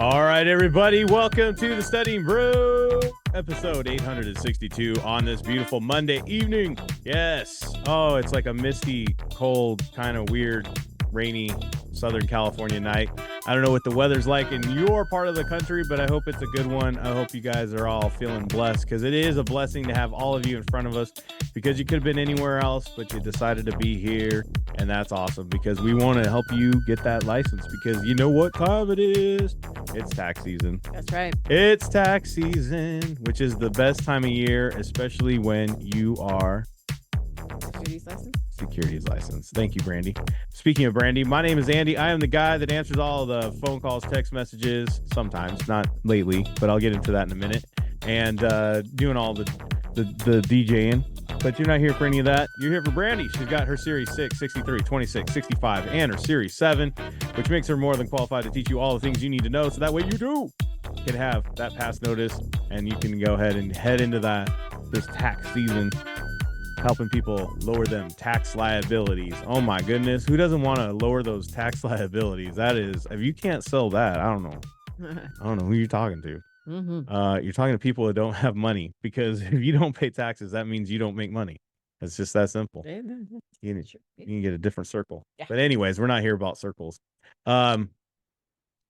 All right, everybody, welcome to the Studying Brew, episode 862 on this beautiful Monday evening. Yes. Oh, it's like a misty, cold, kind of weird, rainy Southern California night. I don't know what the weather's like in your part of the country, but I hope it's a good one. I hope you guys are all feeling blessed, because it is a blessing to have all of you in front of us, because you could have been anywhere else, but you decided to be here. And that's awesome, because we want to help you get that license, because you know what time it is. It's tax season. That's right. It's tax season, which is the best time of year, especially when you are securities license. Thank you, Brandy. Speaking of Brandy, my name is Andy. I am the guy that answers all the phone calls, text messages, sometimes, not lately, but I'll get into that in a minute, and doing all the DJing. But you're not here for any of that. You're here for Brandy. She's got her Series 6, 63, 26, 65, and her Series 7, which makes her more than qualified to teach you all the things you need to know, so that way you can have that pass notice, and you can go ahead and head into this tax season, helping people lower them tax liabilities. Oh my goodness, who doesn't want to lower those tax liabilities? That is, if you can't sell that, I don't know. I don't know who you're talking to. You're talking to people that don't have money, because if you don't pay taxes, that means you don't make money. It's just that simple. You can get a different circle. Yeah. But anyways, we're not here about circles. I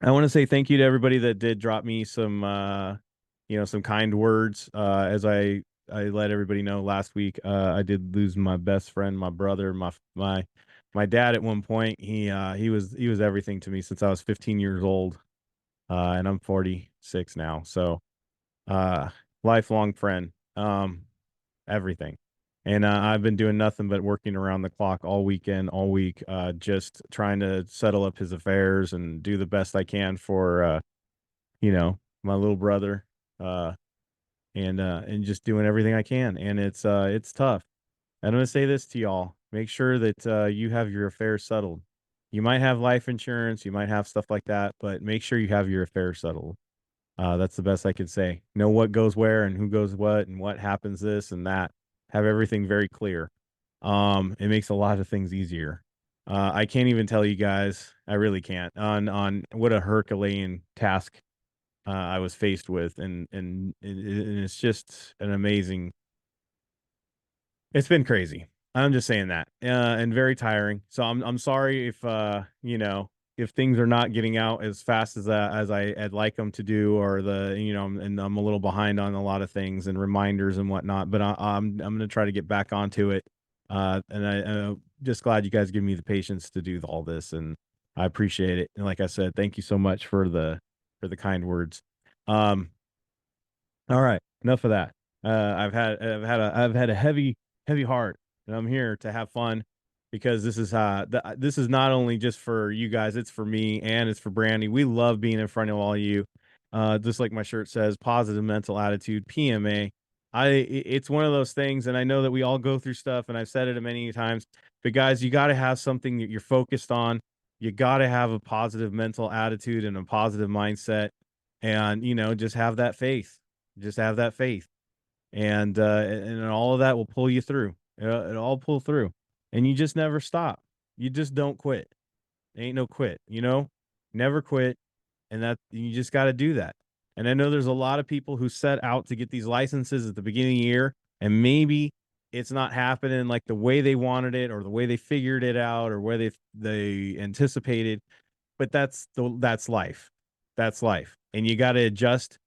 want to say thank you to everybody that did drop me some some kind words. As I let everybody know last week, I did lose my best friend, my brother, my dad at one point. He was everything to me since I was 15 years old. And I'm 46 now. So, lifelong friend, everything. And, I've been doing nothing but working around the clock all weekend, all week, just trying to settle up his affairs and do the best I can for, my little brother, and just doing everything I can. And it's tough. I'm going to say this to y'all. Make sure that, you have your affairs settled. You might have life insurance, you might have stuff like that, but make sure you have your affairs settled. That's the best I can say. Know what goes where and who goes what and what happens this and that. Have everything very clear. It makes a lot of things easier. I can't even tell you guys, I really can't, on what a Herculean task I was faced with, and it's just an amazing. It's been crazy. I'm just saying that, and very tiring. So I'm sorry if if things are not getting out as fast as I'd like them to do, or and I'm a little behind on a lot of things and reminders and whatnot. But I'm gonna try to get back onto it. And I'm just glad you guys give me the patience to do all this, and I appreciate it. And like I said, thank you so much for the kind words. All right, enough of that. I've had a heavy heart. And I'm here to have fun, because this is not only just for you guys, it's for me and it's for Brandy. We love being in front of all of you. Just like my shirt says, positive mental attitude, PMA. It's one of those things, and I know that we all go through stuff, and I've said it many times, but guys, you got to have something that you're focused on. You got to have a positive mental attitude and a positive mindset, and just have that faith. Just have that faith, and all of that will pull you through. It'll all pull through, and you just never stop. You just don't quit. Ain't no quit, never quit. And that you just got to do that. And I know there's a lot of people who set out to get these licenses at the beginning of the year, and maybe it's not happening like the way they wanted it, or the way they figured it out, or where they anticipated. But that's life. That's life. And you got to adjust,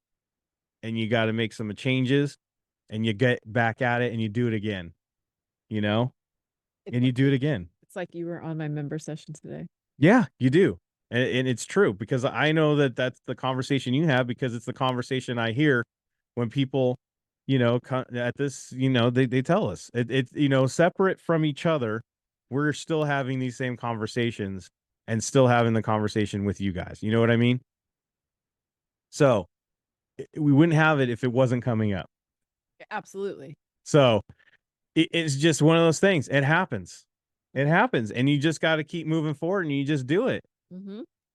and you got to make some changes, and you get back at it, and you do it again. And you do it again. It's like you were on my member session today. Yeah, you do. And it's true, because I know that that's the conversation you have, because it's the conversation I hear when people, at this, they tell us it's separate from each other. We're still having these same conversations and still having the conversation with you guys. You know what I mean? So we wouldn't have it if it wasn't coming up. Absolutely. So it's just one of those things. It happens. And you just got to keep moving forward, and you just do it.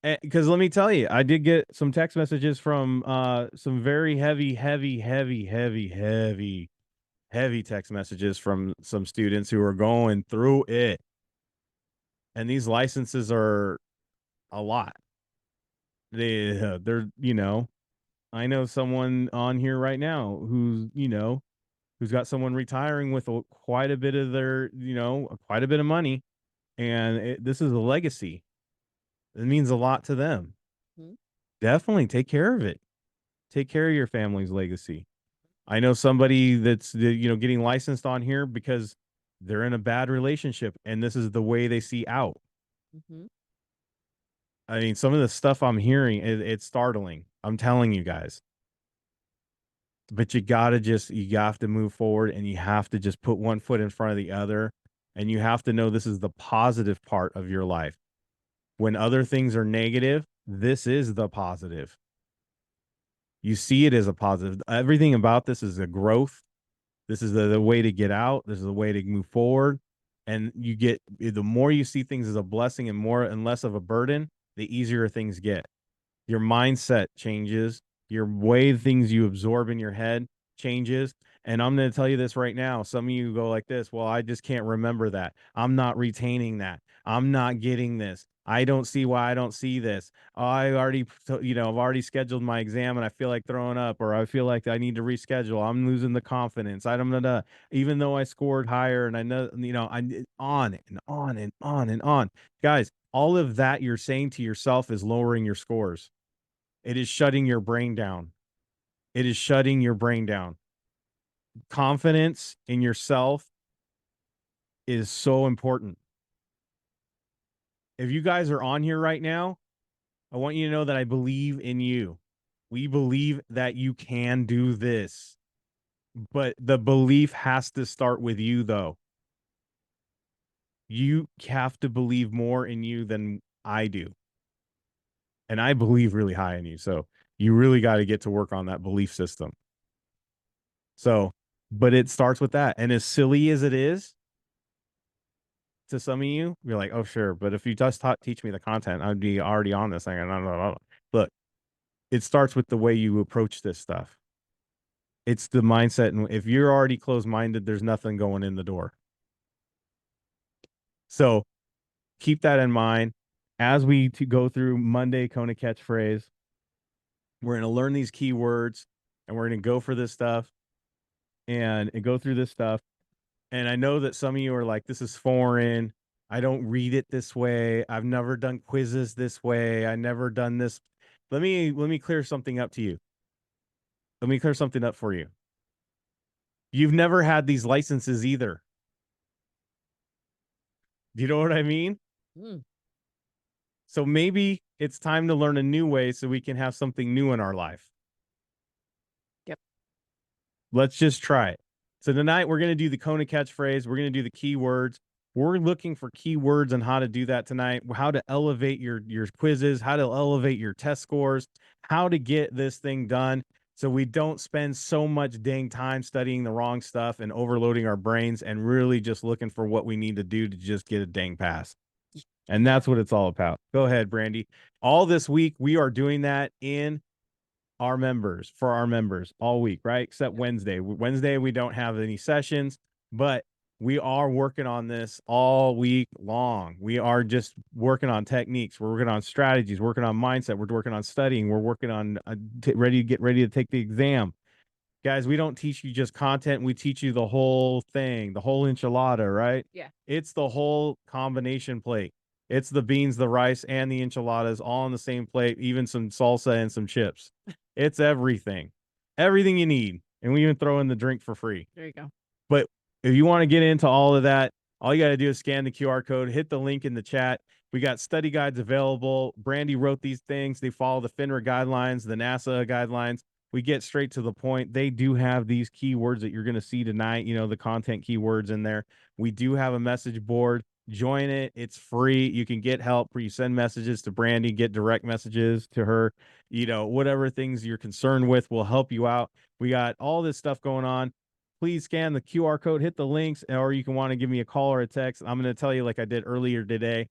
Because let me tell you, I did get some text messages from some very heavy text messages from some students who are going through it. And these licenses are a lot. they're, I know someone on here right now who's got someone retiring with quite a bit of their, quite a bit of money, and this is a legacy. It means a lot to them. Mhm. Definitely take care of it. Take care of your family's legacy. I know somebody that's getting licensed on here because they're in a bad relationship, and this is the way they see out. Mhm. I mean, some of the stuff I'm hearing, it's startling. I'm telling you guys. But you have to move forward, and you have to just put one foot in front of the other, and you have to know this is the positive part of your life. When other things are negative, this is the positive. You see it as a positive. Everything about this is a growth. This is the way to get out. This is the way to move forward. And the more you see things as a blessing and more and less of a burden, the easier things get. Your mindset changes, your way things you absorb in your head changes. And I'm going to tell you this right now. Some of you go like this, well, I just can't remember that. I'm not retaining that. I'm not getting this. I don't see why I don't see this. I've already scheduled my exam and I feel like throwing up, or I feel like I need to reschedule. I'm losing the confidence. I don't know, even though I scored higher, and I know, I on and on and on and on. Guys, all of that you're saying to yourself is lowering your scores. It is shutting your brain down. It is shutting your brain down. Confidence in yourself is so important. If you guys are on here right now, I want you to know that I believe in you. We believe that you can do this. But the belief has to start with you, though. You have to believe more in you than I do. And I believe really high in you. So you really got to get to work on that belief system. So, but it starts with that. And as silly as it is to some of you, you're like, oh, sure. But if you just teach me the content, I'd be already on this thing. Look, it starts with the way you approach this stuff. It's the mindset. And if you're already closed minded, there's nothing going in the door. So keep that in mind as we go through Monday Kona Catchphrase. We're going to learn these keywords, and we're going to go for this stuff and go through this stuff. And I know that some of you are like, this is foreign. I don't read it this way. I've never done quizzes this way. I never done this. Let me clear something up to you. Let me clear something up for you. You've never had these licenses either. Do you know what I mean? Mm. So maybe it's time to learn a new way so we can have something new in our life. Yep. Let's just try it. So tonight we're going to do the Kona catchphrase. We're going to do the keywords. We're looking for keywords on how to do that tonight, how to elevate your quizzes, how to elevate your test scores, how to get this thing done so we don't spend so much dang time studying the wrong stuff and overloading our brains and really just looking for what we need to do to just get a dang pass. And that's what it's all about. Go ahead, Brandy. All this week, we are doing that for our members all week, right? Except Wednesday. Wednesday, we don't have any sessions, but we are working on this all week long. We are just working on techniques. We're working on strategies, working on mindset. We're working on studying. We're working on get ready to take the exam. Guys, we don't teach you just content. We teach you the whole thing, the whole enchilada, right? Yeah. It's the whole combination plate. It's the beans, the rice, and the enchiladas all on the same plate, even some salsa and some chips. It's everything, everything you need. And we even throw in the drink for free. There you go. But if you want to get into all of that, all you got to do is scan the QR code, hit the link in the chat. We got study guides available. Brandy wrote these things. They follow the FINRA guidelines, the NASA guidelines. We get straight to the point. They do have these keywords that you're going to see tonight, the content keywords in there. We do have a message board. Join it. It's free. You can get help. You send messages to Brandy, get direct messages to her. Whatever things you're concerned with will help you out. We got all this stuff going on. Please scan the QR code, hit the links, or you can want to give me a call or a text. I'm going to tell you like I did earlier today,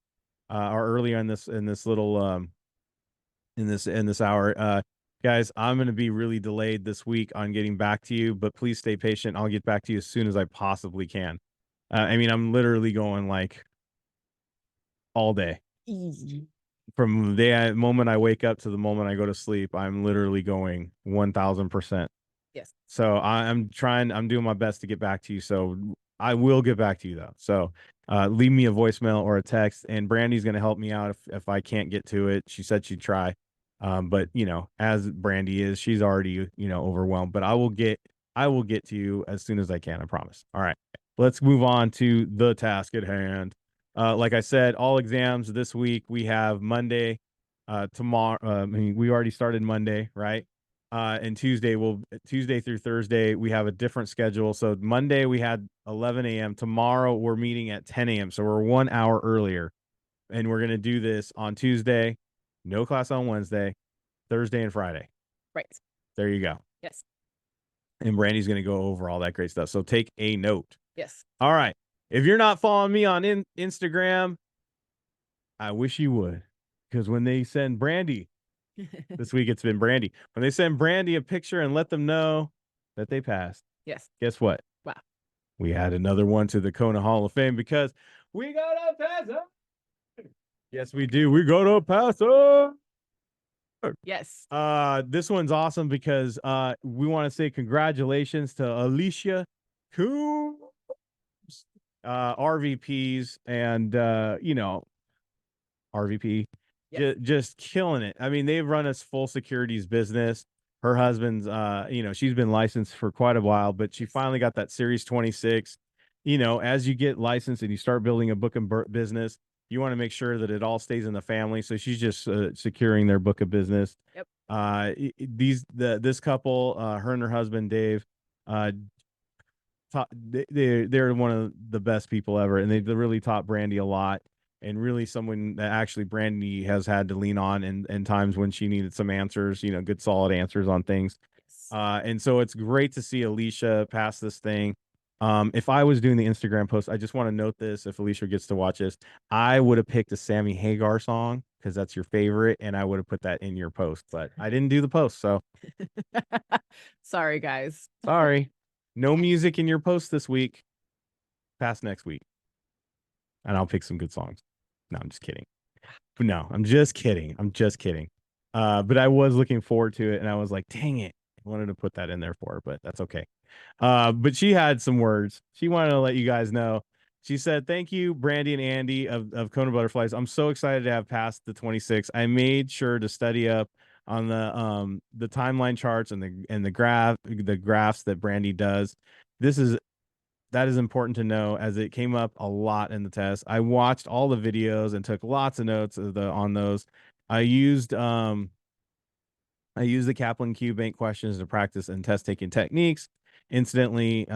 or earlier in this little in this hour. Guys, I'm going to be really delayed this week on getting back to you, but please stay patient. I'll get back to you as soon as I possibly can. I mean, I'm literally going like all day. Easy. from the moment I wake up to the moment I go to sleep, I'm literally going 1000%. Yes. So I'm doing my best to get back to you. So I will get back to you though. So leave me a voicemail or a text, and Brandy's going to help me out if I can't get to it. She said she'd try. But as Brandy is, she's already, overwhelmed, but I will get to you as soon as I can. I promise. All right. Let's move on to the task at hand. Like I said, all exams this week, we have Monday, tomorrow. I mean, we already started Monday, right? And Tuesday through Thursday, we have a different schedule. So Monday we had 11 a.m. Tomorrow we're meeting at 10 a.m. So we're 1 hour earlier, and we're gonna do this on Tuesday. No class on Wednesday, Thursday, and Friday. Right. There you go. Yes. And Brandy's gonna go over all that great stuff. So take a note. Yes. All right. If you're not following me on Instagram, I wish you would, because when they send Brandy this week, it's been Brandy. When they send Brandy a picture and let them know that they passed, Yes. guess what? Wow. We add another one to the Kona Hall of Fame because we got to pass it. Yes, we do. We got to pass it. Yes. This one's awesome because we want to say congratulations to Alicia Coombs, RVPs, and RVP, Yes. just killing it. I mean, they've run a full securities business. Her husband's, she's been licensed for quite a while, but she finally got that Series 26. As you get licensed and you start building a book and business, you want to make sure that it all stays in the family. So she's just securing their book of business. Yep. This couple, her and her husband Dave, they're one of the best people ever, and they really taught Brandy a lot, and really someone that actually Brandy has had to lean on in times when she needed some answers, good solid answers on things. Yes. And so it's great to see Alicia pass this thing. If I was doing the Instagram post, I just want to note this: if Alicia gets to watch this, I would have picked a Sammy Hagar song because that's your favorite, and I would have put that in your post. But I didn't do the post, so Sorry, guys. sorry. No music in your post this week. Pass next week, and I'll pick some good songs. No, I'm just kidding. No, I'm just kidding. I'm just kidding. But I was looking forward to it, and I was like, dang it, I wanted to put that in there for her, but that's okay. But she had some words. She wanted to let you guys know. She said, "Thank you, Brandy and Andy of KonaButterflyz. I'm so excited to have passed the 26. I made sure to study up on the timeline charts and the graphs that Brandy does. This is that is important to know as it came up a lot in the test. I watched all the videos and took lots of notes on those. I used the Kaplan Q bank questions to practice and test taking techniques. Incidentally,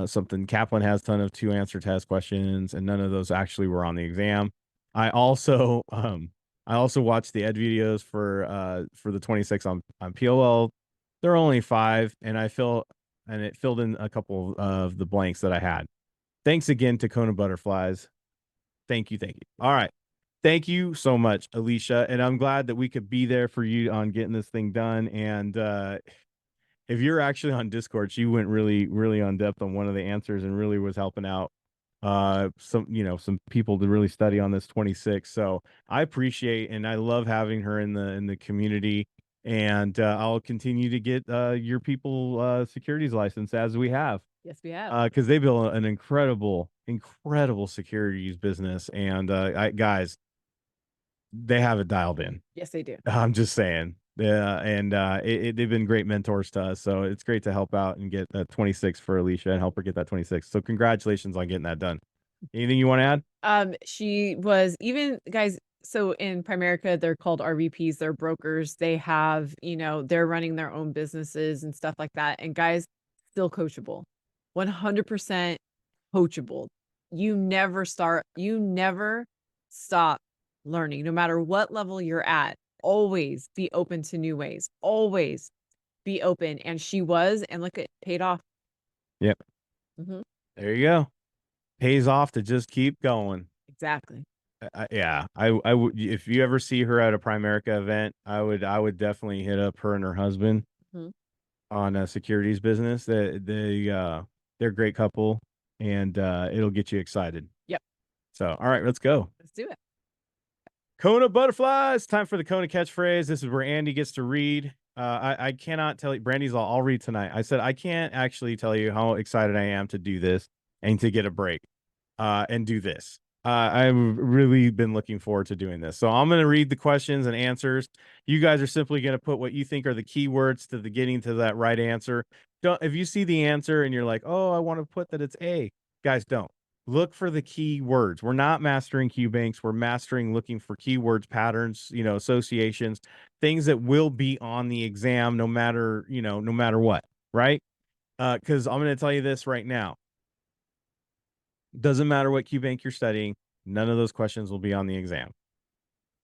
something Kaplan has a ton of 2 answer test questions, and none of those actually were on the exam. I also watched the ed videos for the 26 on PLL. There are only 5, and it filled in a couple of the blanks that I had. Thanks again to KonaButterflyz. Thank you. All right. Thank you so much, Alicia. And I'm glad that we could be there for you on getting this thing done. And if you're actually on Discord, she went really, really on depth on one of the answers and really was helping out some people to really study on this 26. So I appreciate and I love having her in the community. And I'll continue to get your people securities license as we have. Yes, we have. Because they build an incredible securities business, and guys, they have it dialed in. Yes, they do. I'm just saying. Yeah, and they've been great mentors to us, so it's great to help out and get that 26 for Alicia and help her get that 26. So congratulations on getting that done. Anything you want to add? She was even guys. So in Primerica, they're called RVPs. They're brokers. They have, they're running their own businesses and stuff like that. And guys, still coachable, 100% coachable. You never stop learning, no matter what level you're at. Always be open to new ways. Always be open. And she was, and look, it paid off. Yep. Mhm. There you go. Pays off to just keep going. Exactly. Yeah, I would if you ever see her at a Primerica event, I would definitely hit up her and her husband Mhm. on a securities business. They're a great couple, and it'll get you excited. Yep. So, all right, let's go. Let's do it. KonaButterflyz. Time for the Kona Catchphrase. This is where Andy gets to read. I cannot tell you, Brandy's all, I'll read tonight. I said, I can't actually tell you how excited I am to do this and to get a break and do this. I've really been looking forward to doing this. So I'm going to read the questions and answers. You guys are simply going to put what you think are the keywords to the getting to that right answer. If you see the answer and you're like, oh, I want to put that it's A, guys, don't. Look for the key words. We're not mastering Q banks. We're mastering looking for keywords, patterns, associations, things that will be on the exam no matter, no matter what, right? Because I'm going to tell you this right now. Doesn't matter what Q bank you're studying. None of those questions will be on the exam.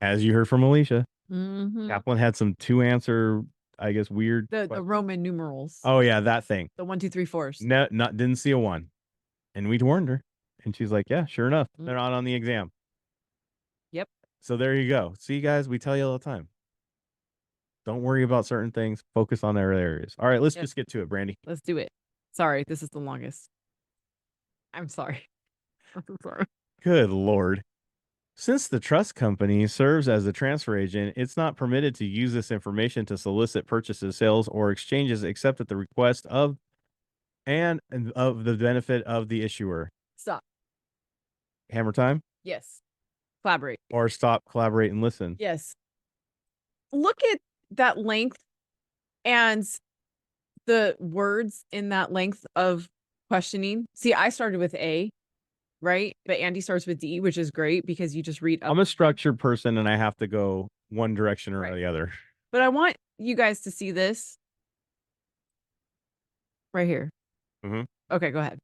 As you heard from Alicia, Kaplan had some 2-answer, I guess, weird. The Roman numerals. Oh yeah, that thing. The 1, 2, 3, 4s. No, didn't see a 1. And we'd warned her. And she's like, yeah, sure enough, they're not on the exam. Yep. So there you go. See, guys, we tell you all the time. Don't worry about certain things. Focus on their areas. All right, let's just get to it, Brandy. Let's do it. Sorry, this is the longest. I'm sorry. I'm sorry. Good Lord. Since the trust company serves as the transfer agent, it's not permitted to use this information to solicit purchases, sales, or exchanges except at the request of and of the benefit of the issuer. Stop. Hammer time? Yes. Collaborate. Or stop, collaborate, and listen. Yes. Look at that length and the words in that length of questioning. See, I started with A, right? But Andy starts with D, which is great because you just read up. I'm a structured person and I have to go one direction or the other. But I want you guys to see this right here. Okay, go ahead.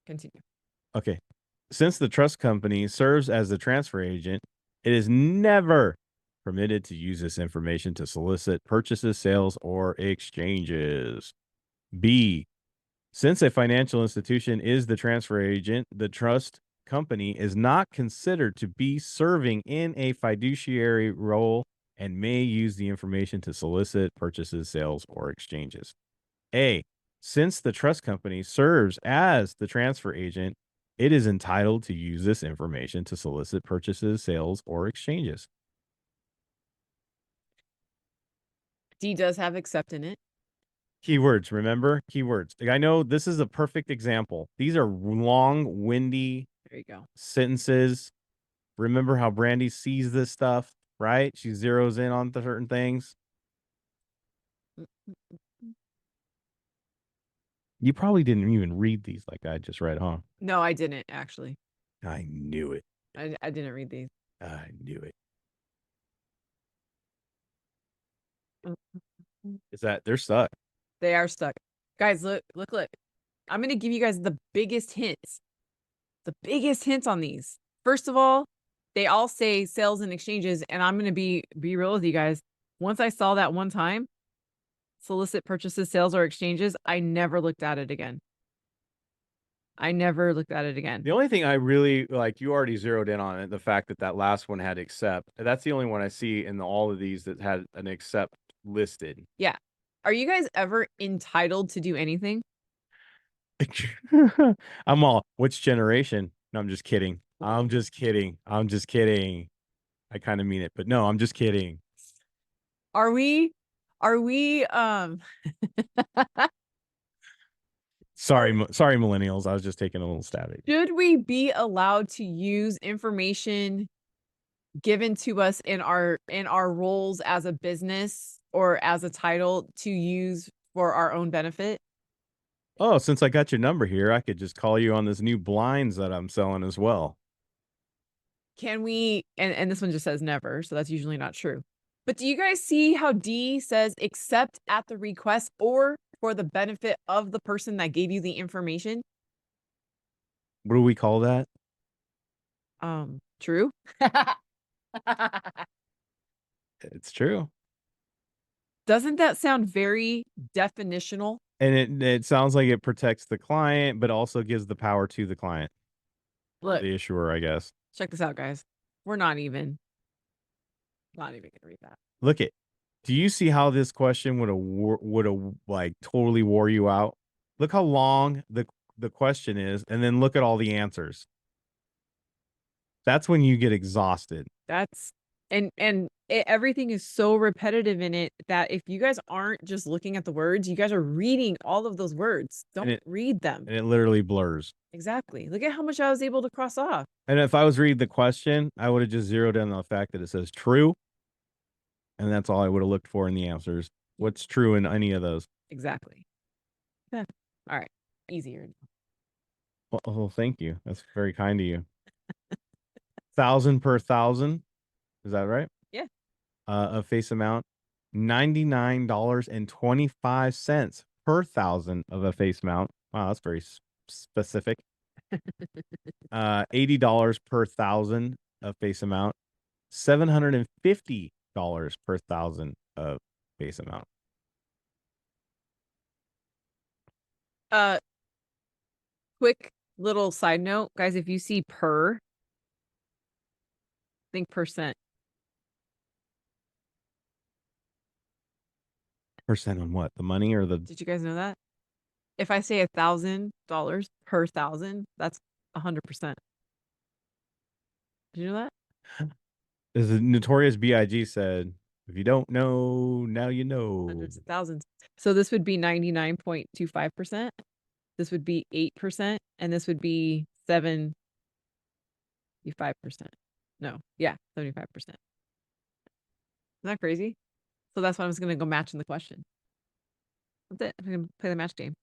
Continue. Okay. Since the trust company serves as the transfer agent, it is never permitted to use this information to solicit purchases, sales, or exchanges. B, since a financial institution is the transfer agent, the trust company is not considered to be serving in a fiduciary role and may use the information to solicit purchases, sales, or exchanges. A, since the trust company serves as the transfer agent, it is entitled to use this information to solicit purchases, sales, or exchanges. D does have accept in it. Keywords, remember? Keywords. I know this is a perfect example. These are long, windy sentences. Remember how Brandy sees this stuff, right? She zeroes in on certain things. You probably didn't even read these like I just read, huh? No, I didn't, actually. I knew it. I didn't read these. I knew it. Is that they're stuck? They are stuck. Guys, look. I'm going to give you guys the biggest hints. The biggest hints on these. First of all, they all say sales and exchanges, and I'm going to be real with you guys. Once I saw that one time, solicit purchases, sales, or exchanges, I never looked at it again. The only thing I really like, you already zeroed in on it, the fact that last one had accept. That's the only one I see in all of these that had an accept listed. Yeah. Are you guys ever entitled to do anything? I'm all, which generation? No, I'm just kidding. I'm just kidding. I kind of mean it, but no, I'm just kidding. Are we Sorry, millennials. I was just taking a little stab at you. Should we be allowed to use information given to us in our roles as a business or as a title to use for our own benefit? Oh, since I got your number here, I could just call you on this new blinds that I'm selling as well. Can we, and this one just says never, so that's usually not true. But do you guys see how D says except at the request or for the benefit of the person that gave you the information? What do we call that? True. It's true. Doesn't that sound very definitional? And it sounds like it protects the client, but also gives the power to the client. Look, the issuer, I guess. Check this out, guys. We're not even gonna read that. Look it. Do you see how this question would have like totally wore you out? Look how long the question is, and then look at all the answers. That's when you get exhausted. That's And everything is so repetitive in it that if you guys aren't just looking at the words, you guys are reading all of those words. And Don't read them. it literally blurs. Exactly. Look at how much I was able to cross off. And if I was reading the question, I would have just zeroed in on the fact that it says true, and that's all I would have looked for in the answers. What's true in any of those? Exactly. Yeah. All right. Easier. Well, oh, thank you. That's very kind of you. 1,000 per 1,000. Is that right? Yeah. A face amount, $99.25 per 1,000 of a face mount. Wow, that's very specific. $80 per 1,000 of face amount, $750 per 1,000 of face amount. Quick little side note, guys, if you see per, think percent. Percent on what? The money or the? Did you guys know that? If I say $1,000 per 1,000, that's 100%. Did you know that? As the Notorious B.I.G. said, if you don't know, now you know. Hundreds of thousands. So this would be 99.25%. This would be 8%, and this would be 75%. No, yeah, 75%. Isn't that crazy? So that's why I was gonna go match in the question. That's it. I'm gonna play the match game.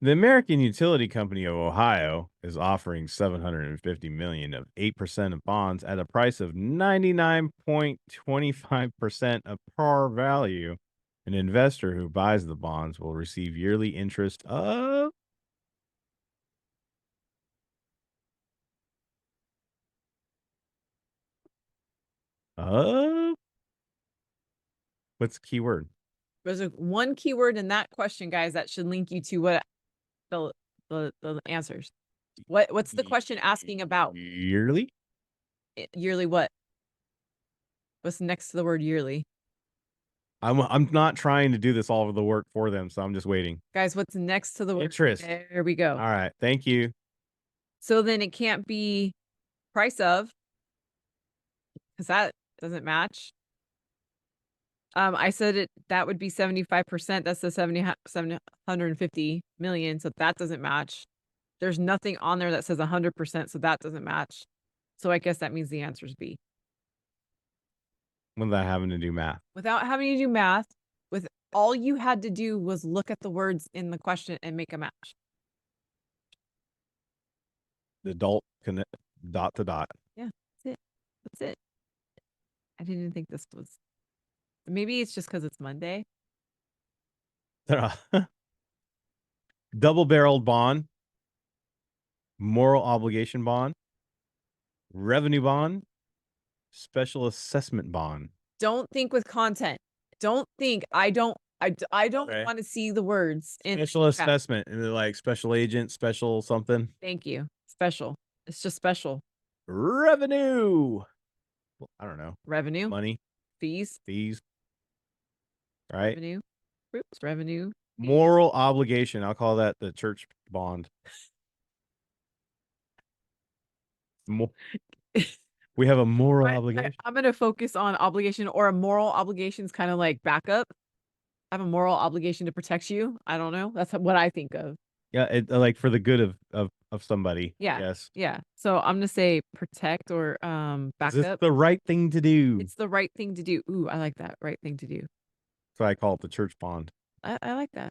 The American Utility Company of Ohio is offering $750 million of 8% of bonds at a price of 99.25% of par value. An investor who buys the bonds will receive yearly interest of what's the keyword? There's one keyword in that question, guys, that should link you to what the answers. What's the question asking about? Yearly? Yearly what? What's next to the word yearly? I'm not trying to do this all of the work for them, so I'm just waiting. Guys, what's next to the word? Interest. There we go. All right, thank you. So then it can't be price of, because that doesn't match. I said that would be 75%. That's the 750 million. So that doesn't match. There's nothing on there that says 100%. So that doesn't match. So I guess that means the answer is B. Without having to do math. Without having to do math, with all you had to do was look at the words in the question and make a match. The adult connect dot to dot. Yeah, that's it. That's it. I didn't think this was. Maybe it's just because it's Monday. Double-barreled bond, moral obligation bond, revenue bond, special assessment bond. Don't think with content. Don't think. I don't Okay. want to see the words in Special assessment, and they're like special agent, special something. Thank you. Special. It's just special. Revenue. Well, I don't know. Revenue. Money. Fees. Right. Revenue. Oops. Revenue. Moral obligation. I'll call that the church bond. We have a moral obligation. I'm going to focus on obligation, or a moral obligation is kind of like backup. I have a moral obligation to protect you. I don't know. That's what I think of. Yeah, like for the good of somebody. Yeah. Yes. Yeah. So I'm gonna say protect or backup. It's the right thing to do. It's the right thing to do. Ooh, I like that. Right thing to do. So I call it the church bond. I like that.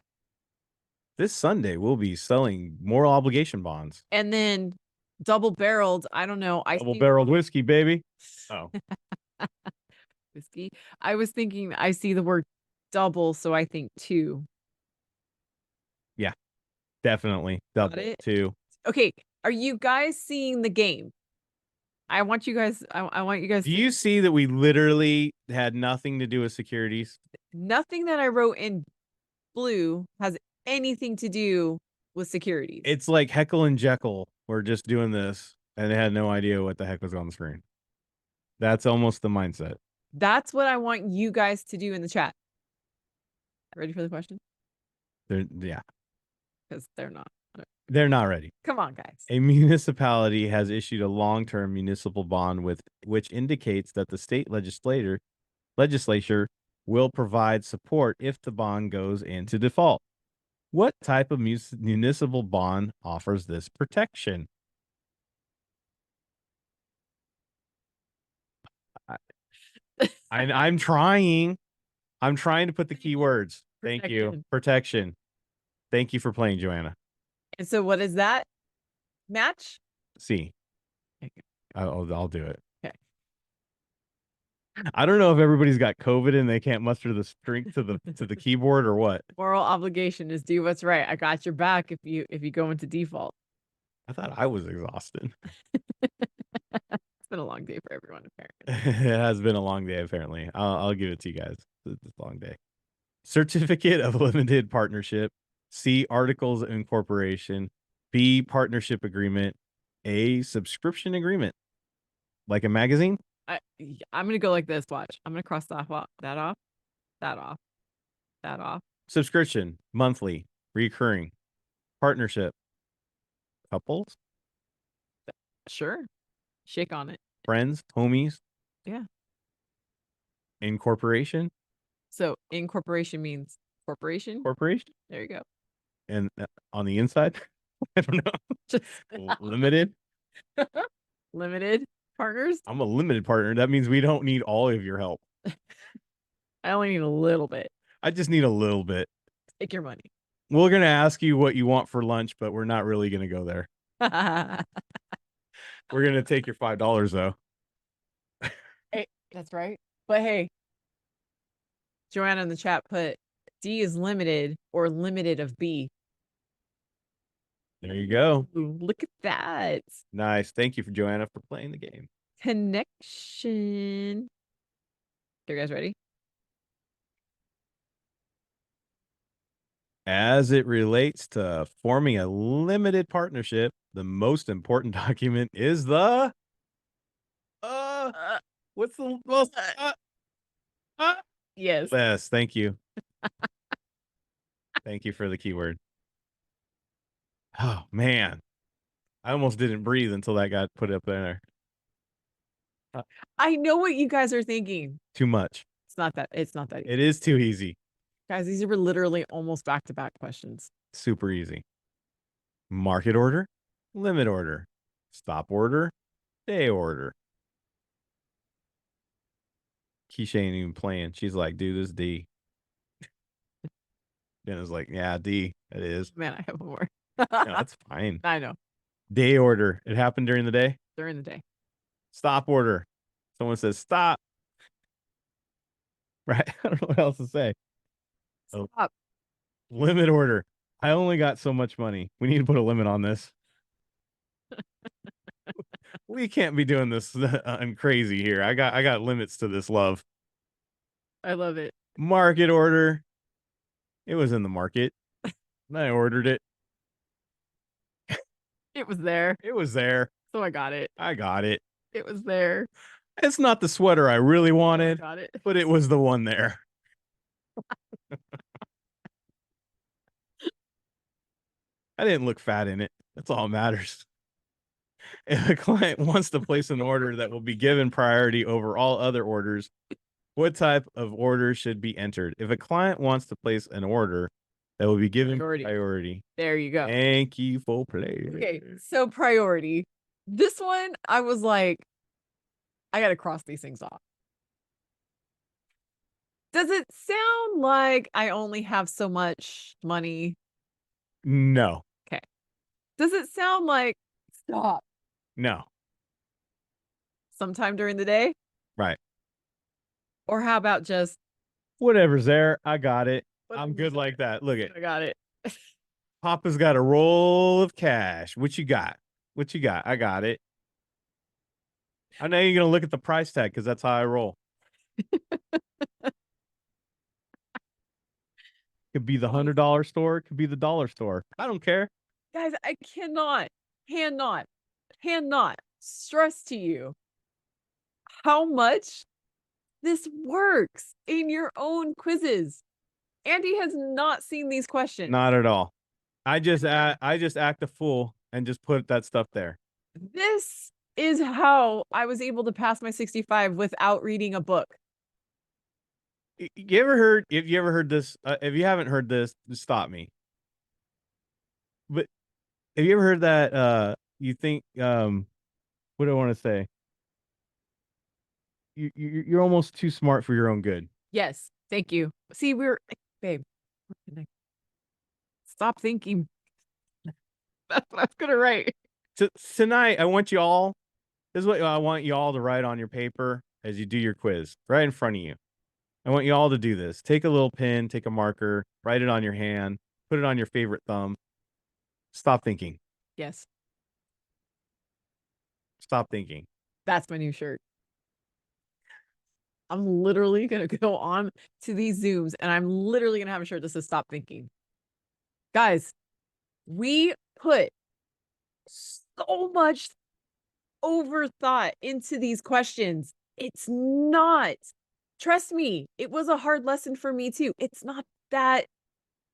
This Sunday we'll be selling moral obligation bonds. And then double-barreled, I don't know. Double-barreled whiskey, baby. Oh. Whiskey. I was thinking I see the word double, so I think two. Yeah. Definitely. Double. Two. Okay. Are you guys seeing the game? I want you guys. I want you guys. Do you see that we literally had nothing to do with securities? Nothing that I wrote in blue has anything to do with securities. It's like Heckle and Jekyll were just doing this and they had no idea what the heck was on the screen. That's almost the mindset. That's what I want you guys to do in the chat. Ready for the question? Yeah. Because they're not. They're not ready. Come on, guys. A municipality has issued a long-term municipal bond with which indicates that the state legislature will provide support if the bond goes into default. What type of municipal bond offers this protection? I'm trying. I'm trying to put the keywords. Thank you. Protection. Protection. Thank you for playing, Joanna. And so what is that? Match? C. Okay. I'll do it. Okay. I don't know if everybody's got COVID and they can't muster the strength to the keyboard or what. Moral obligation is do what's right. I got your back if you go into default. I thought I was exhausted. It's been a long day for everyone, apparently. It has been a long day, apparently. I'll give it to you guys. It's a long day. Certificate of limited partnership. C. Articles of incorporation. B. Partnership agreement. A. Subscription agreement. Like a magazine? I'm gonna go like this. Watch. I'm gonna cross that off, that off, that off, that off. Subscription. Monthly. Recurring. Partnership. Couples. Sure. Shake on it. Friends. Homies. Yeah. Incorporation. So incorporation means corporation. Corporation. There you go. And on the inside, I don't know. Just Limited. limited partners. I'm a limited partner. That means we don't need all of your help. I only need a little bit. I just need a little bit. Take your money. We're going to ask you what you want for lunch, but we're not really going to go there. We're going to take your $5 though. Hey, that's right. But hey, Joanna in the chat put D is limited or limited of B. There you go. Ooh, look at that. Nice. Thank you for Joanna for playing the game. Connection. You guys ready? As it relates to forming a limited partnership, the most important document is the what's the most Yes. yes, thank you. Thank you for the keyword. Oh man. I almost didn't breathe until that got put up there. I know what you guys are thinking. Too much. It's not that easy. It is too easy. Guys, these were literally almost back-to-back questions. Super easy. Market order, limit order, stop order, day order. Keisha ain't even playing. She's like, dude, this is D. Jenna's like, yeah, D, it is. Man, I have more. No, that's fine. I know. Day order. It happened during the day. During the day. Stop order. Someone says stop. Right. I don't know what else to say. Stop. Oh. Limit order. I only got so much money. We need to put a limit on this. We can't be doing this. I'm crazy here. I got limits to this love. I love it. Market order. It was in the market. And I ordered it. It was there. It was there. So I got it. I got it. It was there. It's not the sweater I really wanted, Got it. but it was the one there. I didn't look fat in it. That's all that matters. If a client wants to place an order that will be given priority over all other orders, what type of order should be entered? If a client wants to place an order that will be given priority. There you go. Thank you for playing. Okay, so priority. This one, I was like, I got to cross these things off. Does it sound like I only have so much money? No. Okay. Does it sound like stop No. sometime during the day? Right. Or how about just whatever's there? I got it. I'm whatever's good like that. Look at I got it. Papa's got a roll of cash. What you got? What you got? I got it. I know you're gonna look at the price tag because that's how I roll. Could be the $100 store, could be the dollar store. I don't care. Guys, I cannot stress to you how much this works in your own quizzes. Andy has not seen these questions. Not at all. I just act a fool and just put that stuff there. This is how I was able to pass my 65 without reading a book. You ever heard? If you ever heard this, if you haven't heard this, just stop me. But have you ever heard that? You think what do I want to say? You're almost too smart for your own good. Yes, thank you. See, babe, we're connected. Stop thinking. That's what I was gonna write. So tonight, I want you all. This is what I want you all to write on your paper as you do your quiz, right in front of you. I want you all to do this. Take a little pen, take a marker, write it on your hand, put it on your favorite thumb. Stop thinking. Yes, Stop thinking. that's my new shirt. I'm literally gonna go on to these Zooms and I'm literally gonna have a shirt that says stop thinking. Guys, we put so much overthought into these questions. It's not. Trust me, it was a hard lesson for me too. It's not that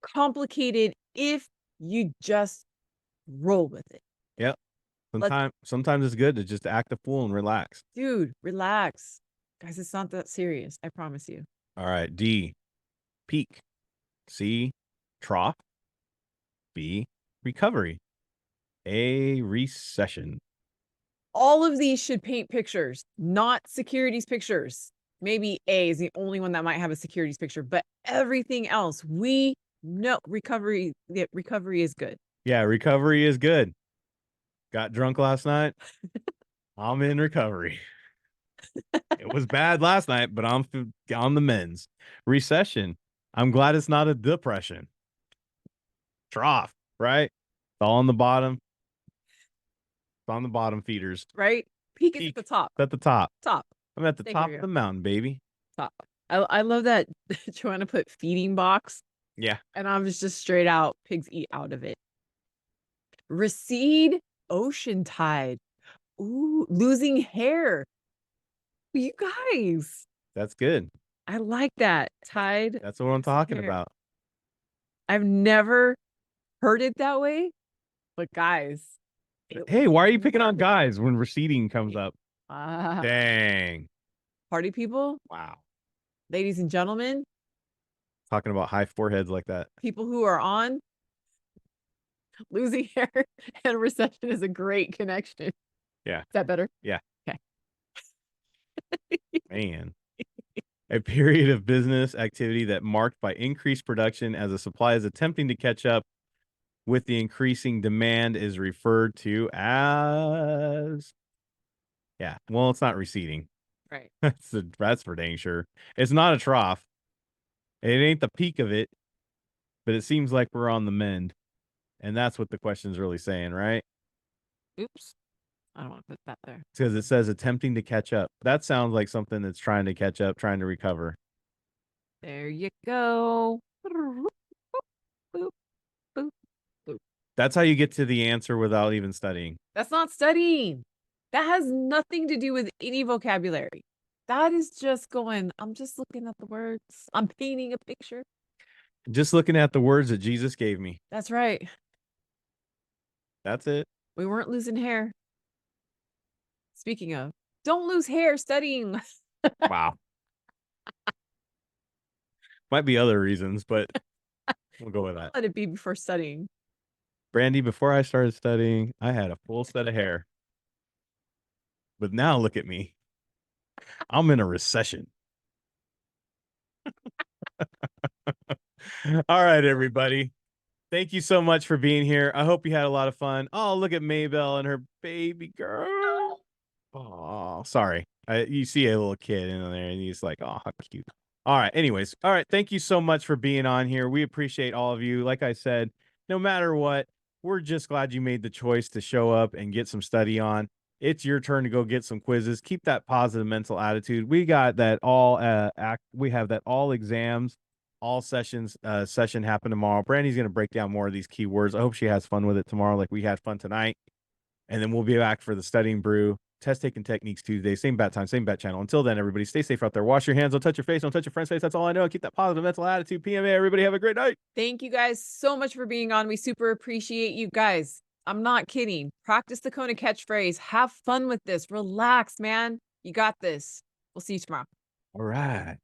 complicated if you just roll with it. Yep. Let's Sometimes it's good to just act a fool and relax. Dude, relax. Guys, it's not that serious. I promise you. All right. D, peak. C, trough. B, recovery. A, recession. All of these should paint pictures, not securities pictures. Maybe A is the only one that might have a securities picture, but everything else, we know recovery is good. Yeah, recovery is good. Got drunk last night. I'm in recovery. It was bad last night, but I'm on the mends. Recession. I'm glad it's not a depression. Trough, right? It's all on the bottom. It's on the bottom feeders. Right? Peak is at Peak. the top. It's at the top. Top. I'm at the Thank top you. of the mountain, baby. Top. I love that Joanna put feeding box. Yeah. And I was just straight out pigs eat out of it. Recede, ocean tide. Ooh, losing hair. You guys. That's good. I like that. Tide. That's what I'm talking hair. about. I've never heard it that way, but guys. Hey, why are you picking on guys when receding comes up? Ah, Dang. party people, Wow. ladies and gentlemen, Talking about high foreheads like that. people who are on losing hair and recession is a great connection. Yeah. Is that better? Yeah. Okay. Man. A period of business activity that marked by increased production as the supply is attempting to catch up with the increasing demand is referred to as, yeah, well, it's not receding. Right. That's for dang sure. It's not a trough. It ain't the peak of it, but it seems like we're on the mend. And that's what the question's really saying, right? Oops. I don't want to put that there. Because it says attempting to catch up. That sounds like something that's trying to catch up, trying to recover. There you go. Boop, boop, boop. That's how you get to the answer without even studying. That's not studying. That has nothing to do with any vocabulary. That is just going, I'm just looking at the words. I'm painting a picture. Just looking at the words that Jesus gave me. That's right. That's it. We weren't losing hair. Speaking of, don't lose hair studying. Wow. Might be other reasons, but we'll go with that. Let it be before studying. Brandy, before I started studying, I had a full set of hair. But now look at me. I'm in a recession. All right, everybody. Thank you so much for being here. I hope you had a lot of fun. Oh, look at Maybell and her baby girl. Oh, sorry. You see a little kid in there and he's like, oh, how cute. All right. Anyways. All right. Thank you so much for being on here. We appreciate all of you. Like I said, no matter what, we're just glad you made the choice to show up and get some study on. It's your turn to go get some quizzes. Keep that positive mental attitude. We got that all we have that all exams, all sessions session happen tomorrow. Brandy's going to break down more of these keywords. I hope she has fun with it tomorrow like we had fun tonight. And then we'll be back for the Studying Brew Test taking techniques Tuesday, same bat time, same bat channel. Until then, everybody stay safe out there. Wash your hands. Don't touch your face. Don't touch your friend's face. That's all I know. Keep that positive mental attitude. PMA. Everybody have a great night. Thank you guys so much for being on. We super appreciate you guys. I'm not kidding. Practice the Kona catchphrase. Have fun with this. Relax, man. You got this. We'll see you tomorrow. All right.